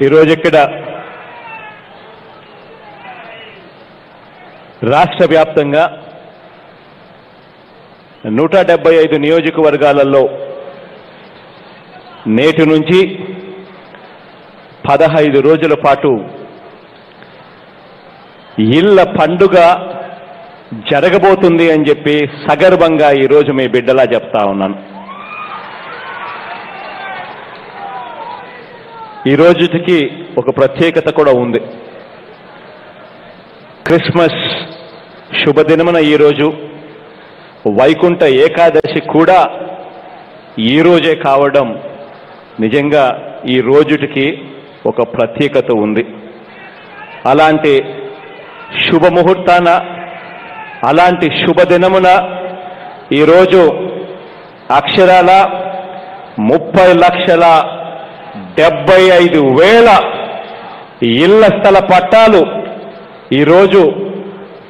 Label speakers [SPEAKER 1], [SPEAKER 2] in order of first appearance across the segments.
[SPEAKER 1] ఈరోజు ఇక్కడ రాష్ట్ర వ్యాప్తంగా 175 నియోజకవర్గాలలో నేటి నుంచి 15 రోజుల పాటు ఇళ్ల పండుగ జరగబోతుంది అని చెప్పి సగర్వంగా ఈరోజు మీ బిడ్డలా చెప్తా ఉన్నాను. ఈ రోజుకి ఒక ప్రత్యేకత కూడా ఉంది. క్రిస్మస్ శుభదినమున ఈరోజు వైకుంఠ ఏకాదశి కూడా ఈరోజే కావడం నిజంగా ఈ రోజుకి ఒక ప్రత్యేకత ఉంది. అలాంటి శుభముహూర్తాన అలాంటి శుభదినమున ఈరోజు అక్షరాల 30,75,000 ఇళ్ల స్థల పట్టాలు ఈరోజు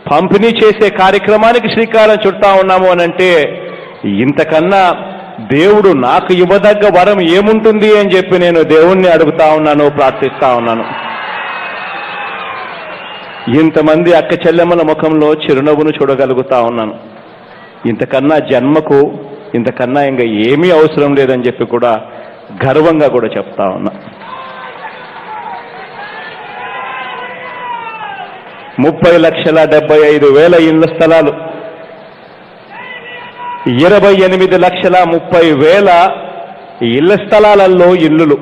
[SPEAKER 1] పంపిణీ చేసే కార్యక్రమానికి శ్రీకారం చుడతా ఉన్నాము అనంటే ఇంతకన్నా దేవుడు నాకు ఇవ్వదగ్గ వరం ఏముంటుంది అని చెప్పి నేను దేవుణ్ణి అడుగుతా ఉన్నాను, ప్రార్థిస్తా ఉన్నాను. ఇంతమంది అక్క చెల్లెమ్మల ముఖంలో చిరునవ్వును చూడగలుగుతా ఉన్నాను. ఇంతకన్నా జన్మకు ఇంతకన్నా ఇంకా ఏమీ అవసరం లేదని చెప్పి కూడా గర్వంగా కూడా చెప్తా ఉన్నా. 30,75,000 ఇళ్ల స్థలాలు, 28,30,000 ఇళ్ల స్థలాలలో ఇల్లులు,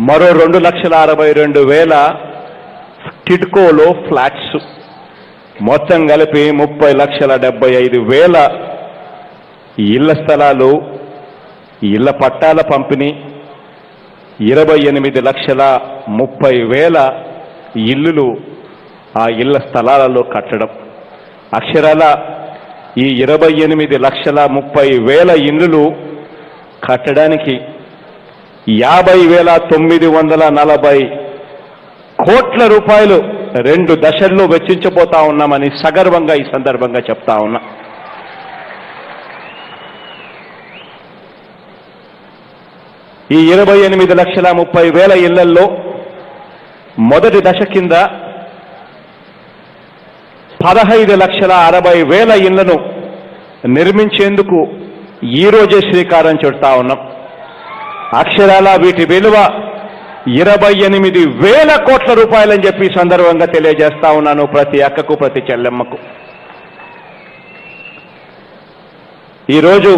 [SPEAKER 1] మరో 2,62,000 టిడ్కోలో ఫ్లాట్స్, మొత్తం కలిపి 30,75,000 ఇళ్ల స్థలాలు, ఇళ్ల పట్టాల పంపిణీ, 28,30,000 ఇల్లులు ఆ ఇళ్ల స్థలాలలో కట్టడం. అక్షరాల ఈ 28,30,000 ఇల్లులు కట్టడానికి 50,940 కోట్ల రూపాయలు 2 దశల్లో వెచ్చించబోతా ఉన్నామని సగర్వంగా ఈ సందర్భంగా చెప్తా ఉన్నా. ఈ 28,30,000 ఇళ్లల్లో మొదటి దశ కింద 15,60,000 ఇళ్లను నిర్మించేందుకు ఈరోజే శ్రీకారం చుడతా ఉన్నాం. అక్షరాల వీటి విలువ 28,000 కోట్ల రూపాయలని చెప్పి సందర్భంగా తెలియజేస్తా ఉన్నాను ప్రతి అక్కకు, ప్రతి చెల్లెమ్మకు. ఈరోజు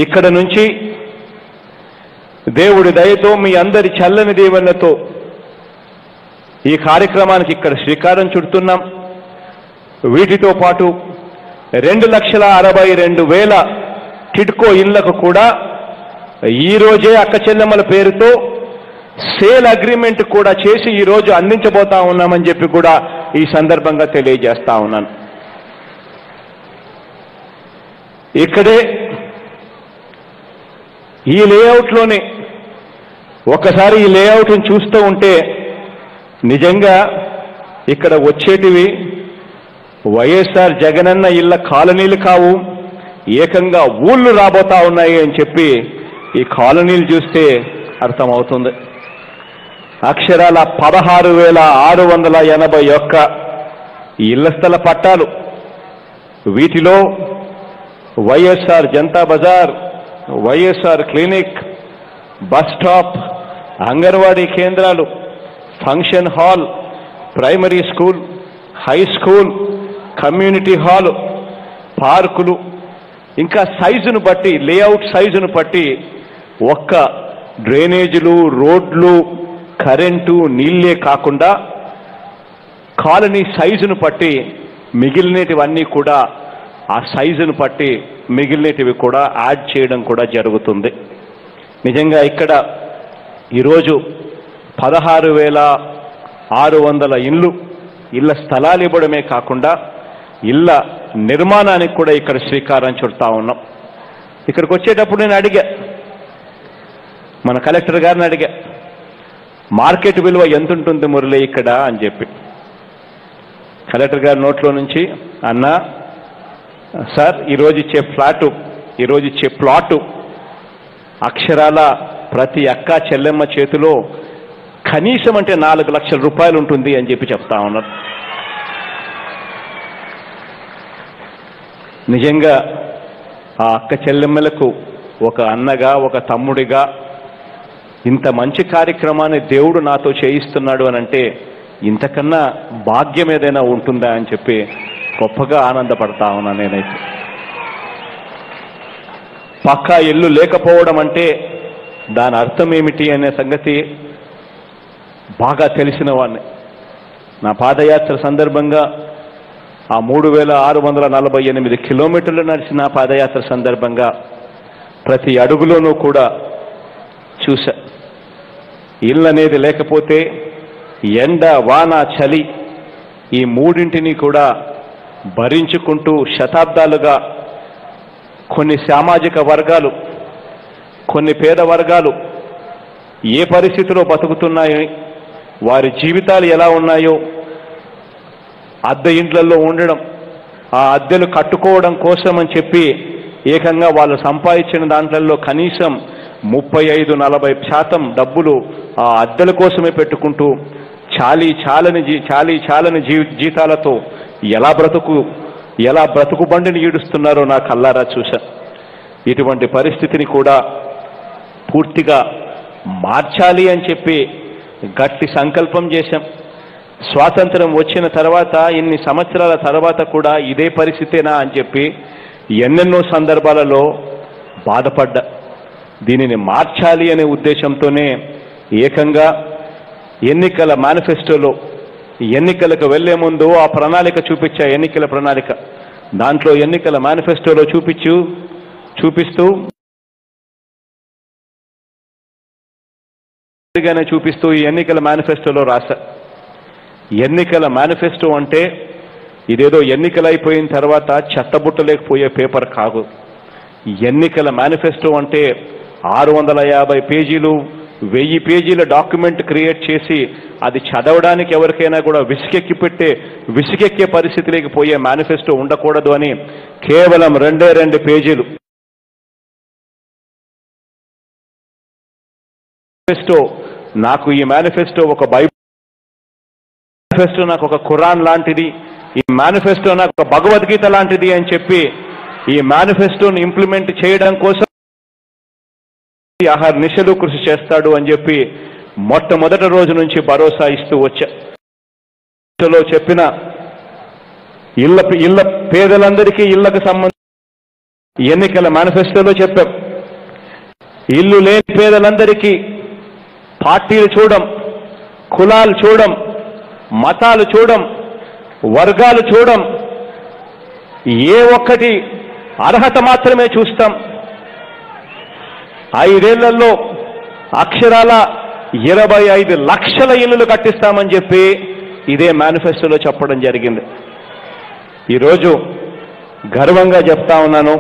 [SPEAKER 1] ఇక్కడ నుంచి దేవుడి దయతో మీ అందరి చల్లని దీవెనలతో ఈ కార్యక్రమానికి ఇక్కడ శ్రీకారం చుడుతున్నాం. వీటితో పాటు 2,62,000 టిడ్కో ఇళ్లకు కూడా ఈరోజే అక్క చెల్లెమ్మల పేరుతో సేల్ అగ్రిమెంట్ కూడా చేసి ఈరోజు అందించబోతా ఉన్నామని చెప్పి కూడా ఈ సందర్భంగా తెలియజేస్తా ఉన్నాను. ఇక్కడే ఈ లేఅవుట్లోనే ఒకసారి ఈ లేఅవుట్ని చూస్తూ ఉంటే నిజంగా ఇక్కడ వచ్చేటివి వైఎస్ఆర్ జగనన్న ఇళ్ల కాలనీలు కావు, ఏకంగా ఊళ్ళు రాబోతా ఉన్నాయి అని చెప్పి ఈ కాలనీలు చూస్తే అర్థమవుతుంది. అక్షరాల 16,681 ఇళ్ల స్థల పట్టాలు, వీటిలో YSR Janata Bazar, YSR clinic, bus stop, anganwadi కేంద్రాలు, function hall, primary school, high school, community hall, పార్కులు, ఇంకా సైజును బట్టి లేఅవుట్ సైజును బట్టి ఒక్క డ్రైనేజీలు, రోడ్లు, కరెంటు, నీళ్ళే కాకుండా కాలనీ సైజును బట్టి మిగిలినటివన్నీ కూడా ఆ సైజును బట్టి మిగిలినటివి కూడా యాడ్ చేయడం కూడా జరుగుతుంది. నిజంగా ఇక్కడ ఈరోజు 16,600 ఇళ్ల స్థలాలు ఇవ్వడమే కాకుండా ఇళ్ల నిర్మాణానికి కూడా ఇక్కడ శ్రీకారం చుడతా ఉన్నాం. ఇక్కడికి వచ్చేటప్పుడు నేను అడిగా, మన కలెక్టర్ గారిని అడిగా, మార్కెట్ విలువ ఎంత ఉంటుంది మురళి ఇక్కడ అని చెప్పి. కలెక్టర్ గారి నోట్లో నుంచి, అన్నా సార్ ఈరోజు ఇచ్చే ప్లాటు అక్షరాల ప్రతి అక్క చెల్లెమ్మ చేతిలో కనీసం అంటే 4 లక్షల రూపాయలు ఉంటుంది అని చెప్పి చెప్తా ఉన్నారు. నిజంగా ఆ అక్క చెల్లెమ్మలకు ఒక అన్నగా, ఒక తమ్ముడిగా ఇంత మంచి కార్యక్రమాన్ని దేవుడు నాతో చేయిస్తున్నాడు అని అంటే ఇంతకన్నా భాగ్యం ఏదైనా ఉంటుందా అని చెప్పి గొప్పగా ఆనందపడతా ఉన్నా. నేనైతే పక్కా ఇల్లు లేకపోవడం అంటే దాని అర్థం ఏమిటి అనే సంగతి బాగా తెలిసిన వాడిని. నా పాదయాత్ర సందర్భంగా ఆ 3648 కిలోమీటర్లు నడిచిన పాదయాత్ర సందర్భంగా ప్రతి అడుగులోనూ కూడా చూశా. ఇల్లు అనేది లేకపోతే ఎండ, వాన, చలి ఈ మూడింటిని కూడా భరించుకుంటూ శతాబ్దాలుగా కొన్ని సామాజిక వర్గాలు, కొన్ని పేద వర్గాలు ఏ పరిస్థితిలో బతుకుతున్నాయో, వారి జీవితాలు ఎలా ఉన్నాయో, అద్దె ఇండ్లలో ఉండడం, ఆ అద్దెలు కట్టుకోవడం కోసం అని చెప్పి ఏకంగా వాళ్ళు సంపాదించిన దాంట్లో కనీసం 35-40% డబ్బులు ఆ అద్దెల కోసమే పెట్టుకుంటూ చాలని జీతాలతో ఎలా బ్రతుకు బండిని ఈడుస్తున్నారో నా కల్లారా చూశా. ఇటువంటి పరిస్థితిని కూడా పూర్తిగా మార్చాలి అని చెప్పి గట్టి సంకల్పం చేశాం. స్వాతంత్రం వచ్చిన తర్వాత ఇన్ని సంవత్సరాల తర్వాత కూడా ఇదే పరిస్థితేనా అని చెప్పి ఎన్నెన్నో సందర్భాలలో బాధపడ్డా. దీనిని మార్చాలి అనే ఉద్దేశంతోనే ఏకంగా ఎన్నికల మేనిఫెస్టోలో ఎన్నికలకు వెళ్లే ముందు ఆ ప్రణాళిక చూపించా, ఎన్నికల ప్రణాళిక. దాంట్లో ఎన్నికల మేనిఫెస్టోలో చూపిస్తూ ఈ ఎన్నికల మేనిఫెస్టోలో రాశా. ఎన్నికల మేనిఫెస్టో అంటే ఇదేదో ఎన్నికలు అయిపోయిన తర్వాత చెత్తబుట్టలేకపోయే పేపర్ కాదు. ఎన్నికల మేనిఫెస్టో అంటే 650 పేజీలు, 1000 పేజీల డాక్యుమెంట్ క్రియేట్ చేసి అది చదవడానికి ఎవరికైనా కూడా విసుకెక్కే పరిస్థితిలోకి పోయే మేనిఫెస్టో ఉండకూడదు అని కేవలం 2 పేజీలు మేనిఫెస్టో. నాకు ఈ మేనిఫెస్టో ఒక బైబిల్, మేనిఫెస్టో నాకు ఒక ఖురాన్ లాంటిది, ఈ మేనిఫెస్టో నాకు ఒక భగవద్గీత లాంటిది అని చెప్పి ఈ మేనిఫెస్టోని ఇంప్లిమెంట్ చేయడం కోసం నిశలు కృషి చేస్తాడు అని చెప్పి మొట్టమొదటి రోజు నుంచి భరోసా ఇస్తూ వచ్చా. చెప్పిన ఇళ్ల పేదలందరికీ ఇళ్లకు సంబంధించి ఎన్నికల మేనిఫెస్టోలో చెప్పాం. ఇల్లు లేని పేదలందరికీ పార్టీలు చూడం, కులాలు చూడం, మతాలు చూడం, వర్గాలు చూడం, ఏ ఒక్కటి అర్హత మాత్రమే చూస్తాం. 5 ఏళ్లలో అక్షరాల 25 లక్షల ఇళ్లు కట్టిస్తామని చెప్పి ఇదే మేనిఫెస్టోలో చెప్పడం జరిగింది. ఈరోజు గర్వంగా చెప్తా ఉన్నాను,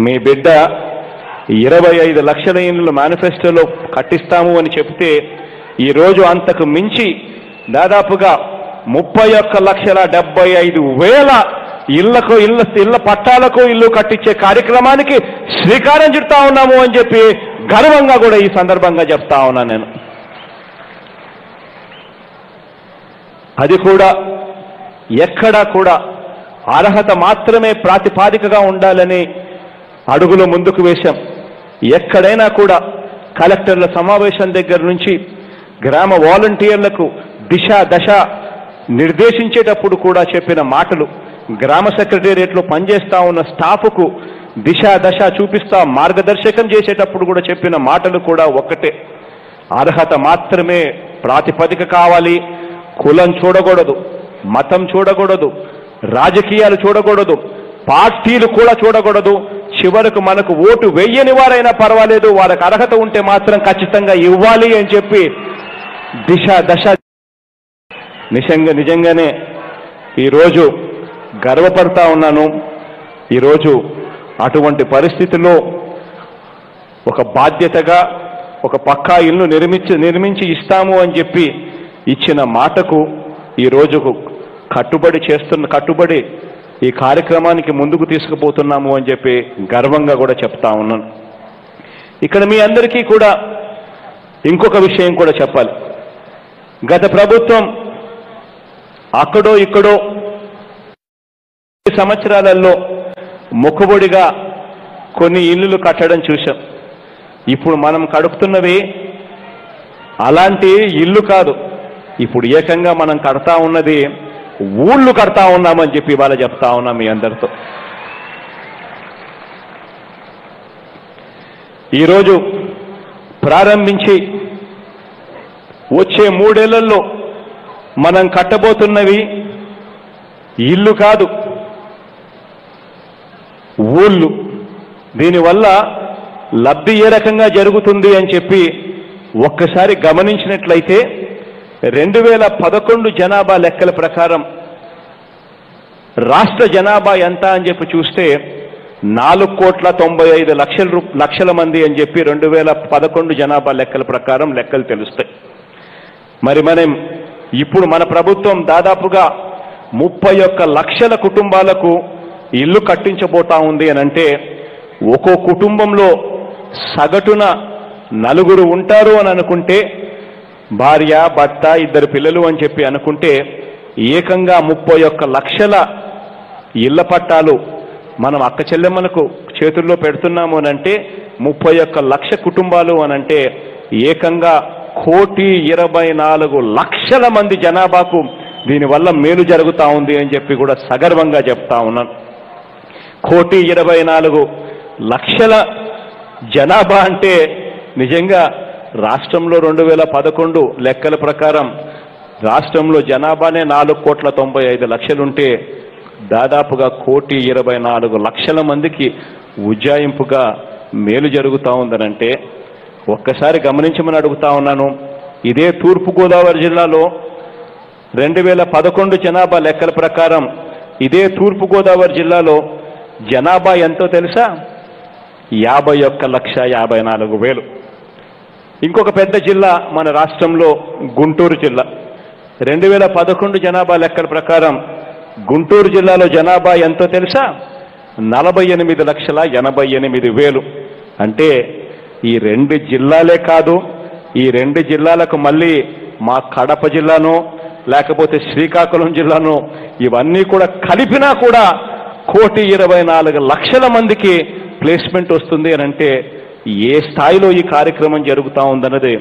[SPEAKER 1] మీ బిడ్డ 25 లక్షల ఇళ్లు మేనిఫెస్టోలో కట్టిస్తాము అని చెప్తే ఈరోజు అంతకు మించి దాదాపుగా 31,75,000 ఇళ్ల పట్టాలకు ఇల్లు కట్టించే కార్యక్రమానికి శ్రీకారం చుడతా ఉన్నాము అని చెప్పి గర్వంగా కూడా ఈ సందర్భంగా చెప్తా ఉన్నాను నేను. అది కూడా ఎక్కడా కూడా అర్హత మాత్రమే ప్రాతిపాదికగా ఉండాలని అడుగులు ముందుకు వేశాం. ఎక్కడైనా కూడా కలెక్టర్ల సమావేశం దగ్గర నుంచి గ్రామ వాలంటీర్లకు దశ నిర్దేశించేటప్పుడు కూడా చెప్పిన మాటలు, గ్రామ సెక్రటేరియట్లో పనిచేస్తా ఉన్న స్టాఫ్కు దశ చూపిస్తా మార్గదర్శకం చేసేటప్పుడు కూడా చెప్పిన మాటలు కూడా ఒక్కటే. అర్హత మాత్రమే ప్రాతిపదిక కావాలి. కులం చూడకూడదు, మతం చూడకూడదు, రాజకీయాలు చూడకూడదు, పార్టీలు కూడా చూడకూడదు. చివరకు మనకు ఓటు వెయ్యని వారైనా పర్వాలేదు, వారికి అర్హత ఉంటే మాత్రం ఖచ్చితంగా ఇవ్వాలి అని చెప్పి దశ నిజంగానే ఈరోజు గర్వపడతా ఉన్నాను. ఈరోజు అటువంటి పరిస్థితుల్లో ఒక బాధ్యతగా ఒక పక్కా ఇల్లు నిర్మించి ఇస్తాము అని చెప్పి ఇచ్చిన మాటకు ఈరోజు కట్టుబడి ఈ కార్యక్రమానికి ముందుకు తీసుకుపోతున్నాము అని చెప్పి గర్వంగా కూడా చెప్తా ఉన్నాను. ఇక్కడ మీ అందరికీ కూడా ఇంకొక విషయం కూడా చెప్పాలి. గత ప్రభుత్వం అక్కడో ఇక్కడో సంవత్సరాలలో మొక్కుబడిగా కొన్ని ఇల్లులు కట్టడం చూశాం. ఇప్పుడు మనం కడుపుతున్నవి అలాంటి ఇల్లు కాదు. ఇప్పుడు ఏకంగా మనం కడతా ఉన్నది ఊళ్ళు కడతా ఉన్నామని చెప్పి ఇవాళ చెప్తా ఉన్నాం మీ అందరితో. ఈరోజు ప్రారంభించి వచ్చే 3 ఏళ్లలో మనం కట్టబోతున్నవి ఇల్లు కాదు, ఊళ్ళు. దీనివల్ల లబ్ధి ఏ రకంగా జరుగుతుంది అని చెప్పి ఒక్కసారి గమనించినట్లయితే 2011 జనాభా లెక్కల ప్రకారం రాష్ట్ర జనాభా ఎంత అని చెప్పి చూస్తే 4,95,00,000 మంది అని చెప్పి 2011 జనాభా లెక్కల ప్రకారం లెక్కలు తెలుస్తాయి. మరి మనం ఇప్పుడు మన ప్రభుత్వం దాదాపుగా 31 లక్షల కుటుంబాలకు ఇల్లు కట్టించబోతా ఉంది అని అంటే ఒక్కో కుటుంబంలో సగటున 4 ఉంటారు అని అనుకుంటే, భార్య భర్త 2 పిల్లలు అని చెప్పి అనుకుంటే ఏకంగా 31 లక్షల ఇళ్ల పట్టాలు మనం అక్క చెల్లెమ్మలకు చేతుల్లో పెడుతున్నాము అనంటే 31 లక్ష కుటుంబాలు అనంటే ఏకంగా 1,24,00,000 మంది జనాభాకు దీనివల్ల మేలు జరుగుతూ ఉంది అని చెప్పి కూడా సగర్వంగా చెప్తా ఉన్నాను. 1,24,00,000 జనాభా అంటే నిజంగా రాష్ట్రంలో 2011 లెక్కల ప్రకారం రాష్ట్రంలో జనాభానే 4,95,00,000 ఉంటే దాదాపుగా 1,24,00,000 మందికి ఉజ్జాయింపుగా మేలు జరుగుతూ ఉందనంటే ఒక్కసారి గమనించమని అడుగుతా ఉన్నాను. ఇదే తూర్పుగోదావరి జిల్లాలో 2011 జనాభా లెక్కల ప్రకారం ఇదే తూర్పుగోదావరి జిల్లాలో జనాభా ఎంతో తెలుసా? 51,54,000. ఇంకొక పెద్ద జిల్లా మన రాష్ట్రంలో గుంటూరు జిల్లా. 2011 జనాభా లెక్కల ప్రకారం గుంటూరు జిల్లాలో జనాభా ఎంతో తెలుసా? 48,88,000. అంటే ఈ 2 జిల్లాలే కాదు, ఈ 2 జిల్లాలకు మళ్ళీ మా కడప జిల్లాను లేకపోతే శ్రీకాకుళం జిల్లాను ఇవన్నీ కూడా కలిపినా కూడా 1,24,00,000 మందికి ప్లేస్మెంట్ వస్తుంది అని అంటే ఏ స్థాయిలో ఈ కార్యక్రమం జరుగుతూ ఉందన్నది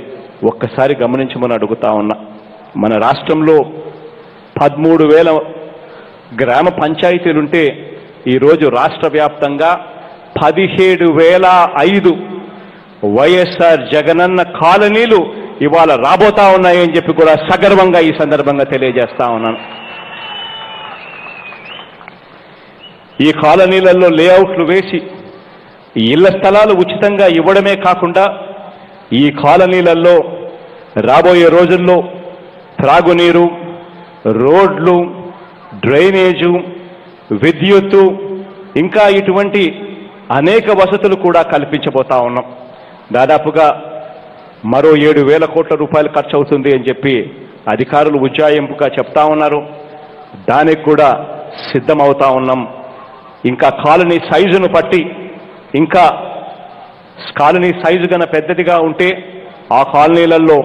[SPEAKER 1] ఒక్కసారి గమనించమని అడుగుతా ఉన్నా. మన రాష్ట్రంలో 13,000 గ్రామ పంచాయతీలుంటే ఈరోజు రాష్ట్ర వ్యాప్తంగా 17,005 వైఎస్ఆర్ జగనన్న కాలనీలు ఇవాళ రాబోతా ఉన్నాయని చెప్పి కూడా సగర్వంగా ఈ సందర్భంగా తెలియజేస్తా ఉన్నాను. ఈ కాలనీలలో లేఅవుట్లు వేసి ఇళ్ల స్థలాలు ఉచితంగా ఇవ్వడమే కాకుండా ఈ కాలనీలలో రాబోయే రోజుల్లో త్రాగునీరు, రోడ్లు, డ్రైనేజు, విద్యుత్తు ఇంకా ఇటువంటి అనేక వసతులు కూడా కల్పించబోతా ఉన్నాం. దాదాపుగా మరో 7,000 కోట్ల రూపాయలు ఖర్చు అవుతుంది అని చెప్పి అధికారులు ఉజ్జాయింపుగా చెప్తా ఉన్నారు. దానికి కూడా సిద్ధమవుతా ఉన్నాం. ఇంకా కాలనీ సైజును బట్టి ఇంకా కాలనీ సైజు కన్నా పెద్దదిగా ఉంటే ఆ కాలనీలలో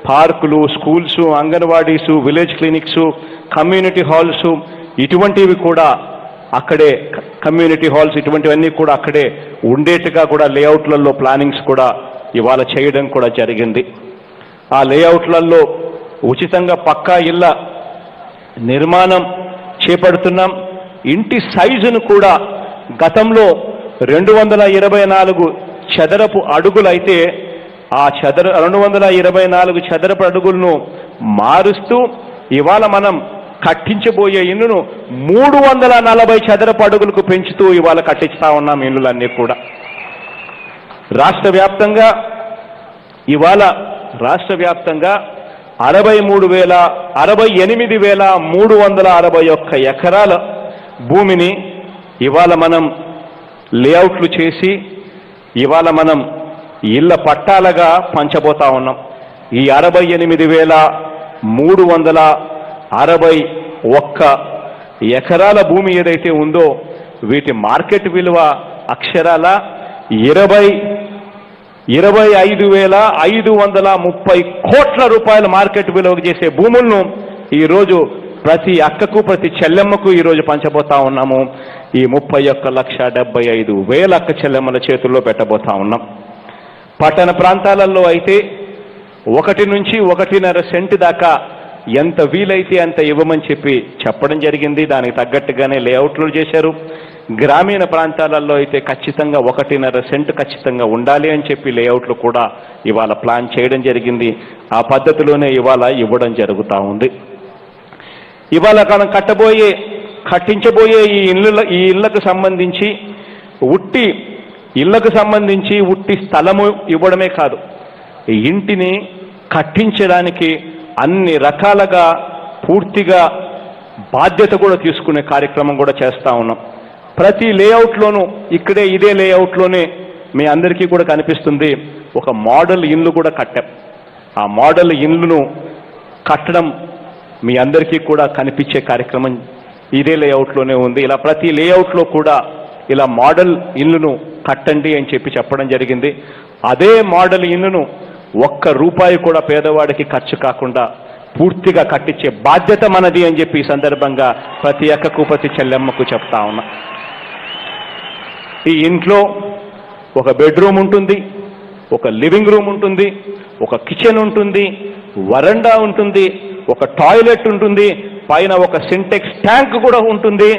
[SPEAKER 1] పార్కులు, స్కూల్స్, అంగన్వాడీసు, విలేజ్ క్లినిక్స్, కమ్యూనిటీ హాల్స్ ఇటువంటివి కూడా అక్కడే కమ్యూనిటీ హాల్స్ ఇటువంటివన్నీ కూడా అక్కడే ఉండేట్టుగా కూడా లేఅవుట్లలో ప్లానింగ్స్ కూడా ఇవాళ చేయడం కూడా జరిగింది. ఆ లేఅవుట్లలో ఉచితంగా పక్కా ఇళ్ల నిర్మాణం చేపడుతున్నాం. ఇంటి సైజును కూడా గతంలో 224 చదరపు అడుగులైతే ఆ 224 చదరపు అడుగులను మారుస్తూ ఇవాళ మనం కట్టించబోయే ఇల్లును 340 చదరపు అడుగులకు పెంచుతూ ఇవాళ కట్టిస్తా ఉన్నాం ఇల్లులన్నీ కూడా. రాష్ట్ర వ్యాప్తంగా ఇవాళ 68,361 ఎకరాల భూమిని ఇవాళ మనం లేఅవుట్లు చేసి ఇవాళ మనం ఇళ్ల పట్టాలుగా పంచబోతా ఉన్నాం. ఈ 68,361 ఎకరాల భూమి ఏదైతే ఉందో వీటి మార్కెట్ విలువ అక్షరాల 25,530 కోట్ల రూపాయల మార్కెట్ విలువ చేసే భూములను ఈరోజు ప్రతి అక్కకు ప్రతి చెల్లెమ్మకు ఈరోజు పంచబోతా ఉన్నాము. ఈ 31,75,000 అక్క చెల్లెమ్మల చేతుల్లో పెట్టబోతా ఉన్నాం. పట్టణ ప్రాంతాలలో అయితే 1 నుంచి 1.5 సెంటు దాకా ఎంత వీలైతే అంత ఇవ్వమని చెప్పడం జరిగింది. దానికి తగ్గట్టుగానే లేఅవుట్లు చేశారు. గ్రామీణ ప్రాంతాలలో అయితే ఖచ్చితంగా 1.5 సెంటు ఖచ్చితంగా ఉండాలి అని చెప్పి లేఅవుట్లు కూడా ఇవాళ ప్లాన్ చేయడం జరిగింది. ఆ పద్ధతిలోనే ఇవాళ ఇవ్వడం జరుగుతూ ఉంది. ఇవాళ మనం కట్టించబోయే ఈ ఇళ్లకు సంబంధించి ఉట్టి స్థలము ఇవ్వడమే కాదు, ఇంటిని కట్టించడానికి అన్ని రకాలుగా పూర్తిగా బాధ్యత కూడా తీసుకునే కార్యక్రమం కూడా చేస్తూ ఉన్నాం. ప్రతి లేఅవుట్లోనూ ఇదే లేఅవుట్లోనే మీ అందరికీ కూడా కనిపిస్తుంది ఒక మోడల్ ఇల్లు కూడా కట్టాం. ఆ మోడల్ ఇల్లును కట్టడం మీ అందరికీ కూడా కనిపించే కార్యక్రమం ఇదే లేఅవుట్లోనే ఉంది. ఇలా ప్రతి లేఅవుట్లో కూడా ఇలా మోడల్ ఇల్లును కట్టండి అని చెప్పడం జరిగింది. అదే మోడల్ ఇల్లును ₹1 కూడా పేదవాడికి ఖర్చు కాకుండా పూర్తిగా కట్టించే బాధ్యత మనది అని చెప్పి ఈ సందర్భంగా ప్రతి అక్కకు ప్రతి చెల్లెమ్మకు చెప్తా ఉన్నా. ఈ ఇంట్లో ఒక బెడ్రూమ్ ఉంటుంది, ఒక లివింగ్ రూమ్ ఉంటుంది, ఒక కిచెన్ ఉంటుంది, వరండా ఉంటుంది, ఒక టాయిలెట్ ఉంటుంది, పైన ఒక సింటెక్స్ ట్యాంక్ కూడా ఉంటుంది.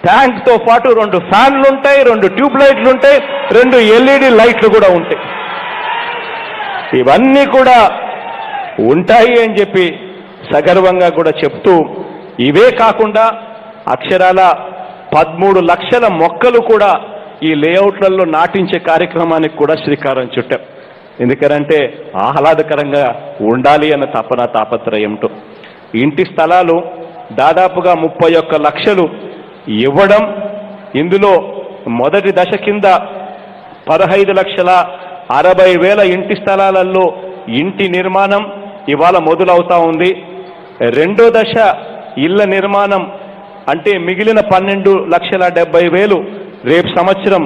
[SPEAKER 1] ట్యాంక్తో పాటు 2 ఫ్యాన్లు ఉంటాయి, 2 ట్యూబ్ లైట్లు ఉంటాయి, 2 LED లైట్లు కూడా ఉంటాయి. ఇవన్నీ కూడా ఉంటాయి అని చెప్పి సగర్వంగా కూడా చెప్తూ, ఇవే కాకుండా అక్షరాల 13 లక్షల మొక్కలు కూడా ఈ లేఅవుట్లలో నాటించే కార్యక్రమానికి కూడా శ్రీకారం చుట్టాం. ఎందుకంటే ఆహ్లాదకరంగా ఉండాలి అన్న తాపత్రయంతో ఇంటి స్థలాలు దాదాపుగా 31 లక్షలు ఇవ్వడం, ఇందులో మొదటి దశ కింద 15,60,000 ఇంటి స్థలాలలో ఇంటి నిర్మాణం ఇవాళ మొదలవుతా ఉంది. రెండో దశ ఇళ్ల నిర్మాణం అంటే మిగిలిన 12,70,000 రేపు సంవత్సరం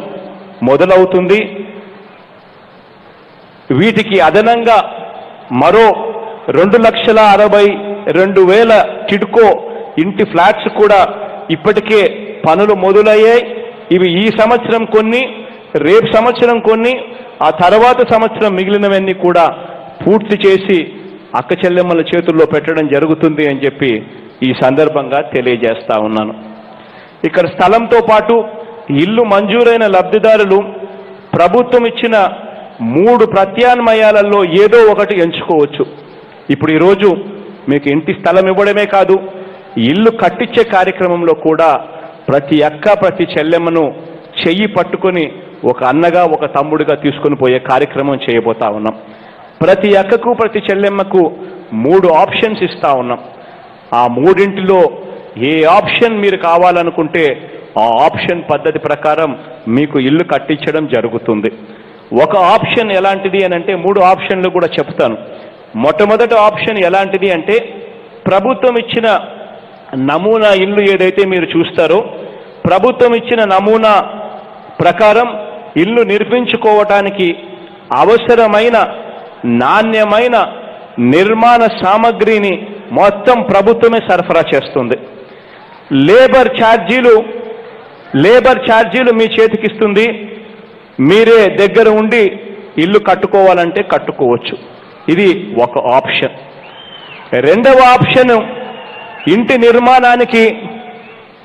[SPEAKER 1] మొదలవుతుంది. వీటికి అదనంగా మరో 2,62,000 టిడ్కో ఇంటి ఫ్లాట్స్ కూడా ఇప్పటికే పనులు మొదలయ్యాయి. ఇవి ఈ సంవత్సరం కొన్ని, రేపు సంవత్సరం కొన్ని, ఆ తర్వాత సంవత్సరం మిగిలినవన్నీ కూడా పూర్తి చేసి అక్క చెల్లెమ్మల చేతుల్లో పెట్టడం జరుగుతుంది అని చెప్పి ఈ సందర్భంగా తెలియజేస్తా ఉన్నాను. ఇక్కడ స్థలంతో పాటు ఇల్లు మంజూరైన లబ్ధిదారులు ప్రభుత్వం ఇచ్చిన 3 ప్రత్యామ్నాయాలలో ఏదో ఒకటి ఎంచుకోవచ్చు. ఇప్పుడు ఈరోజు మీకు ఇంటి స్థలం ఇవ్వడమే కాదు, ఇల్లు కట్టించే కార్యక్రమంలో కూడా ప్రతి అక్క ప్రతి చెల్లెమ్మను చెయ్యి పట్టుకొని ఒక అన్నగా ఒక తమ్ముడిగా తీసుకొని పోయే కార్యక్రమం చేయబోతా ఉన్నాం. ప్రతి అక్కకు ప్రతి చెల్లెమ్మకు 3 ఆప్షన్స్ ఇస్తా ఉన్నాం. ఆ 3ంటిలో ఏ ఆప్షన్ మీరు కావాలనుకుంటే ఆ ఆప్షన్ పద్ధతి ప్రకారం మీకు ఇల్లు కట్టించడం జరుగుతుంది. ఒక ఆప్షన్ ఎలాంటిది అని అంటే 3 ఆప్షన్లు కూడా చెప్తాను. మొట్టమొదటి ఆప్షన్ ఎలాంటిది అంటే ప్రభుత్వం ఇచ్చిన నమూనా ఇల్లు ఏదైతే మీరు చూస్తారో ప్రభుత్వం ఇచ్చిన నమూనా ప్రకారం ఇల్లు నిర్మించుకోవటానికి అవసరమైన నాణ్యమైన నిర్మాణ సామగ్రిని మొత్తం ప్రభుత్వమే సరఫరా చేస్తుంది. లేబర్ ఛార్జీలు మీ చేతికిస్తుంది. మీరే దగ్గర ఉండి ఇల్లు కట్టుకోవాలంటే కట్టుకోవచ్చు. ఇది ఒక ఆప్షన్. రెండవ ఆప్షన్, ఇంటి నిర్మాణానికి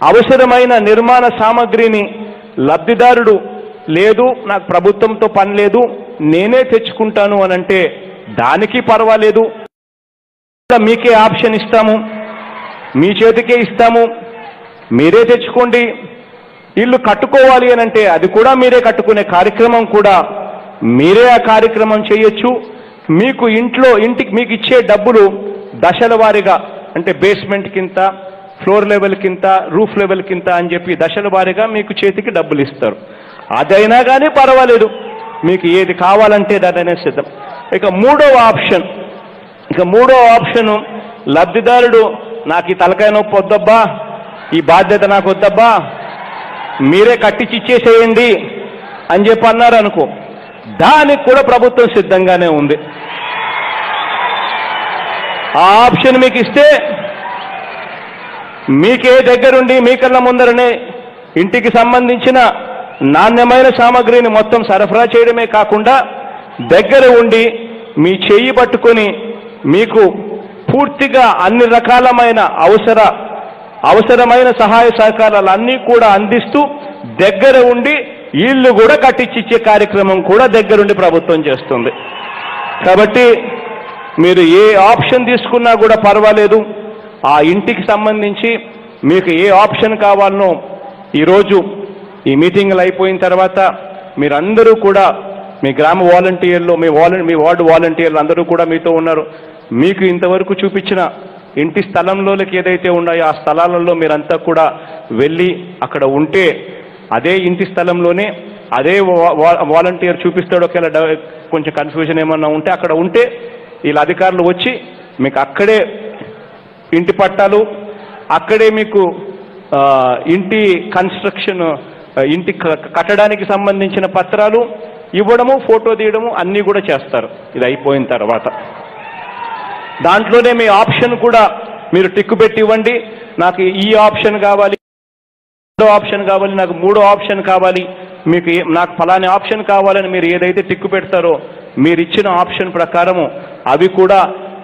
[SPEAKER 1] అవసరమైన నిర్మాణ సామగ్రిని లబ్ధిదారుడు లేదు నాకు ప్రభుత్వంతో పని లేదు నేనే తెచ్చుకుంటాను అనంటే దానికి పర్వాలేదు, మీకే ఆప్షన్ ఇస్తాము, మీ చేతికే ఇస్తాము, మీరే తెచ్చుకోండి. ఇల్లు కట్టుకోవాలి అనంటే అది కూడా మీరే కట్టుకునే కార్యక్రమం కూడా మీరే ఆ కార్యక్రమం చేయొచ్చు. మీకు ఇంటికి మీకు ఇచ్చే డబ్బులు దశల వారీగా అంటే బేస్మెంట్ కింద, ఫ్లోర్ లెవెల్ కింద, రూఫ్ లెవెల్ కింద అని చెప్పి దశల వారీగా మీకు చేతికి డబ్బులు ఇస్తారు. అదైనా కానీ పర్వాలేదు, మీకు ఏది కావాలంటే దాదైనా సిద్ధం. ఇక మూడవ ఆప్షను లబ్ధిదారుడు నాకు ఈ తలకాయ నొప్పి వద్దబ్బా, ఈ బాధ్యత నాకు వద్దబ్బా, మీరే కట్టించి ఇచ్చేసేయండి అని చెప్పి అన్నారు అనుకో. దానికి కూడా ప్రభుత్వం సిద్ధంగానే ఉంది. ఆ ఆప్షన్ మీకు ఇస్తే మీకే దగ్గరుండి మీ కళ్ళ ముందరనే ఇంటికి సంబంధించిన నాణ్యమైన సామగ్రిని మొత్తం సరఫరా చేయడమే కాకుండా దగ్గర ఉండి మీ చెయ్యి పట్టుకొని మీకు పూర్తిగా అన్ని రకాలమైన అవసరమైన సహాయ సహకారాలన్నీ కూడా అందిస్తూ దగ్గర ఉండి ఇల్లు కూడా కట్టించిచ్చే కార్యక్రమం కూడా దగ్గరుండి ప్రభుత్వం చేస్తుంది. కాబట్టి మీరు ఏ ఆప్షన్ తీసుకున్నా కూడా పర్వాలేదు. ఆ ఇంటికి సంబంధించి మీకు ఏ ఆప్షన్ కావాలనో ఈరోజు ఈ మీటింగ్లు అయిపోయిన తర్వాత మీరందరూ కూడా మీ గ్రామ వాలంటీర్లు, మీ వార్డు వాలంటీర్లు అందరూ కూడా మీతో ఉన్నారు. మీకు ఇంతవరకు చూపించిన ఇంటి స్థలంలోకి ఏదైతే ఉన్నాయో ఆ స్థలాలలో మీరంతా కూడా వెళ్ళి అక్కడ ఉంటే అదే ఇంటి స్థలంలోనే అదే వాలంటీర్ చూపిస్తాడు. ఒకవేళ కొంచెం కన్ఫ్యూజన్ ఏమన్నా ఉంటే అక్కడ ఉంటే వీళ్ళ అధికారులు వచ్చి మీకు అక్కడే ఇంటి పట్టాలు, అక్కడే మీకు ఇంటి కన్స్ట్రక్షన్, ఇంటి కట్టడానికి సంబంధించిన పత్రాలు ఇవ్వడము, ఫోటో తీయడము అన్నీ కూడా చేస్తారు. ఇది అయిపోయిన తర్వాత దాంట్లోనే మీ ఆప్షన్ కూడా మీరు టిక్కు పెట్టి ఇవ్వండి. నాకు ఈ ఆప్షన్ కావాలి, రెండో ఆప్షన్ కావాలి, నాకు మూడో ఆప్షన్ కావాలి, మీకు నాకు ఫలాని ఆప్షన్ కావాలని మీరు ఏదైతే టిక్కు పెడతారో మీరు ఇచ్చిన ఆప్షన్ ప్రకారము అవి కూడా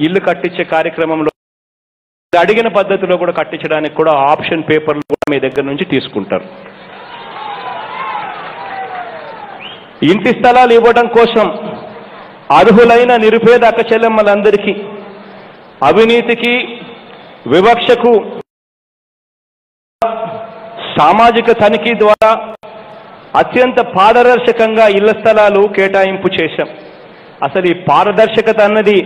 [SPEAKER 1] ఇల్లు కట్టించే కార్యక్రమంలో అడిగిన పద్ధతిలో కూడా కట్టించడానికి కూడా ఆప్షన్ పేపర్లు కూడా మీ దగ్గర నుంచి తీసుకుంటారు. ఇంటి స్థలాలు ఇవ్వడం కోసం అర్హులైన నిరుపేద అక్కచెల్లెమ్మలందరికీ అవినీతికి, వివక్షకు సామాజిక తనిఖీ ద్వారా అత్యంత పారదర్శకంగా ఇళ్ల స్థలాలు కేటాయింపు చేశాం. అసలు ఈ పారదర్శకత అన్నది